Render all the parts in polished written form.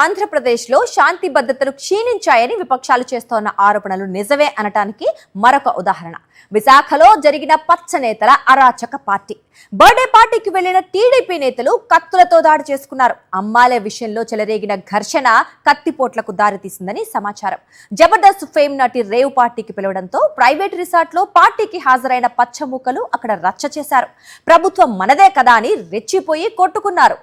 ఆంధ్రప్రదేశ్లో శాంతి భద్రతలు క్షీణించాయని విపక్షాలు చేస్తోన్న ఆరోపణలు నిజమే అనటానికి మరొక ఉదాహరణ విశాఖలో జరిగిన పచ్చనేతల అరాచక పార్టీ. బర్త్డే పార్టీకి వెళ్లిన టీడీపీ నేతలు కత్తులతో దాడి చేసుకున్నారు. అమ్మాయిల విషయంలో చెలరేగిన ఘర్షణ కత్తిపోట్లకు దారితీసిందని సమాచారం. జబర్దస్త్ ఫేమ్ నటి రేవ్ పార్టీకి పిలవడంతో ప్రైవేట్ రిసార్ట్ లో పార్టీకి హాజరైన పచ్చమూకలు అక్కడ రచ్చ చేశారు. ప్రభుత్వం మనదే కదా అని రెచ్చిపోయి కొట్టుకున్నారు.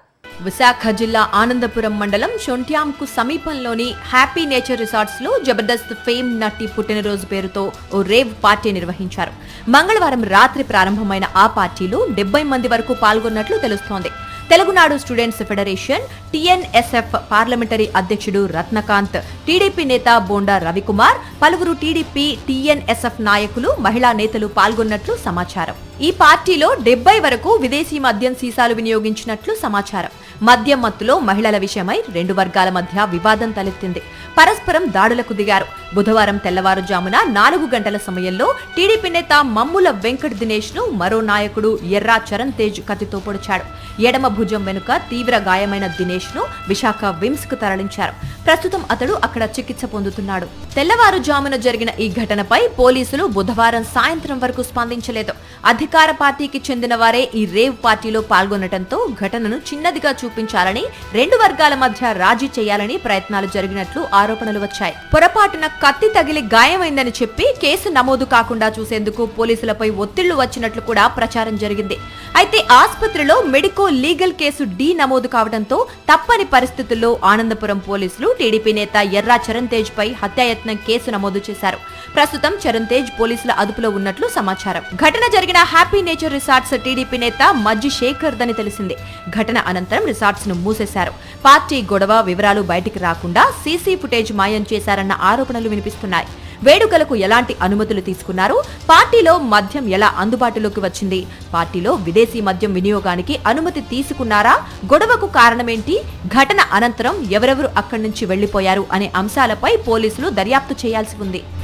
విశాఖ జిల్లా ఆనందపురం మండలం షొంట్యాంకు సమీపంలోని హ్యాపీ నేచర్ రిసార్ట్స్ లో జబర్దస్త్ ఫేమ్ నటి పుట్టినరోజు పేరుతో ఓ రేవ్ పార్టీ నిర్వహించారు. మంగళవారం రాత్రి ప్రారంభమైన ఆ పార్టీలో 70 మంది వరకు పాల్గొన్నట్లు తెలుస్తోంది. Telugunadu students federation TNSF parliamentary అధ్యక్షుడు రత్నకాంత్, టీడీపీ నేత బోండా రవికుమార్, పలువురు టీడీపీ టీఎన్ఎస్ఎఫ్ నాయకులు, మహిళా నేతలు పాల్గొన్నట్లు సమాచారం. ఈ పార్టీలో 70 వరకు విదేశీ మద్యం సీసాలు వినియోగించినట్లు సమాచారం. మద్యం మత్తులో మహిళల విషయమై 2 వర్గాల మధ్య వివాదం తలెత్తింది. పరస్పరం దాడులకు దిగారు. బుధవారం తెల్లవారుజామున 4 గంటల సమయంలో టీడీపీ నేత మమ్ముల వెంకట్ దినేష్ ను మరో నాయకుడు ఎర్రా చరణ్ తేజ్ కత్తితో పొడిచాడు. ఎడమ భుజం వెనుక తీవ్ర గాయమైన దినేష్ ను విశాఖ విమ్స్ కు తరలించారు. ప్రస్తుతం అతడు అక్కడ చికిత్స పొందుతున్నాడు. తెల్లవారుజామున జరిగిన ఈ ఘటనపై పోలీసులు బుధవారం సాయంత్రం వరకు స్పందించలేదు. అధికార పార్టీకి చెందిన వారే ఈ రేవ్ పార్టీలో పాల్గొనడంతో ఘటనను చిన్నదిగా చూపించాలని, 2 వర్గాల మధ్య రాజీ చేయాలని ప్రయత్నాలు జరిగినట్లు ఆరోపణలు వచ్చాయి. పొరపాటున కత్తి తగిలి గాయమైందని చెప్పి కేసు నమోదు కాకుండా చూసేందుకు పోలీసులపై ఒత్తిళ్లు వచ్చినట్లు కూడా ప్రచారం జరిగింది. అయితే ఆసుపత్రిలో మెడికో లీగల్ కేసు నమోదు కావడంతో తప్పని పరిస్థితుల్లో ఆనందపురం పోలీసులు టీడీపీ నేత ఎర్రా చరణ్ తేజ్ పై హత్యాయత్నం కేసు నమోదు చేశారు. ప్రస్తుతం చరణ్ తేజ్ పోలీసుల అదుపులో ఉన్నట్లు సమాచారం. ఘటన జరిగిన హ్యాపీ నేచర్ రిసార్ట్స్ టీడీపీ నేత మజ్జి శేఖర్ దని తెలిసింది. ఘటన అనంతరం రిసార్ట్స్ ను మూసేశారు. పార్టీ గొడవ వివరాలు బయటికి రాకుండా సీసీ ఫుటేజ్ మాయం చేశారన్న ఆరోపణలు వినిపిస్తున్నాయి. వేడుకలకు ఎలాంటి అనుమతులు తీసుకున్నారు, పార్టీలో మద్యం ఎలా అందుబాటులోకి వచ్చింది, పార్టీలో విదేశీ మద్యం వినియోగానికి అనుమతి తీసుకున్నారా, గొడవకు కారణమేంటి, ఘటన అనంతరం ఎవరెవరు అక్కడి నుంచి వెళ్లిపోయారు అనే అంశాలపై పోలీసులు దర్యాప్తు చేయాల్సి ఉంది.